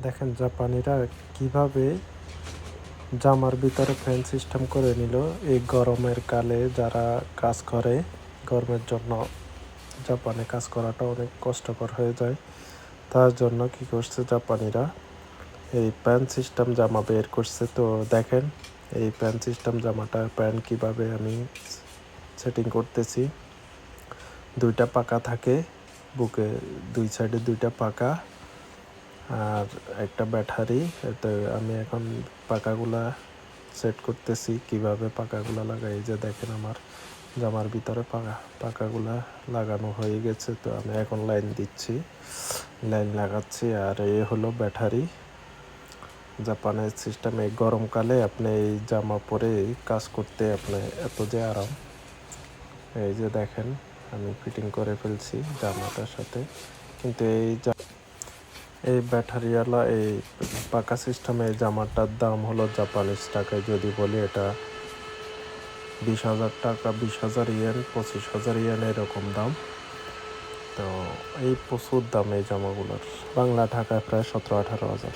দেখেন জাপানিরা কিভাবে জামার ভিতরে ফ্যান সিস্টেম করে নিল। এই গরমের কালে যারা কাজ করে, গরমের জন্য জাপানে কাজ করাটা অনেক কষ্টকর হয়ে যায়। তার জন্য কি করছে জাপানিরা, এই প্যান সিস্টেম জামা বের করছে। তো দেখেন এই প্যান সিস্টেম জামাটা প্যান কিভাবে আমি সেটিং করতেছি। দুইটা পাকা থাকে, বুকে দুই সাইডে দুইটা পাকা আর একটা ব্যাটারি। এতে আমি এখন পাকাগুলা সেট করতেছি। কিভাবে পাকাগুলা লাগাই, এই যে দেখেন আমার জামার ভিতরে পাকাগুলা লাগানো হয়ে গেছে। তো আমি এখন লাইন দিচ্ছি, লাইন লাগাচ্ছি। আর এই হলো ব্যাটারি। জাপানের সিস্টেমে গরমকালে আপনি এই জামা পরে কাজ করতে আপনি এত যে আরাম। এই যে দেখেন আমি ফিটিং করে ফেলছি জামাটার সাথে। কিন্তু এই ব্যাটারিওয়ালা এই পাকা সিস্টেমে এই জামাটার দাম হলো জাপানিজ টাকায় যদি বলি, এটা 20,000 টাকা, 20,000 ইয়েন, 25,000 ইয়েন এরকম দাম। তো এই প্রচুর দাম এই জামাগুলোর। বাংলা টাকায় প্রায় 17-18 হাজার।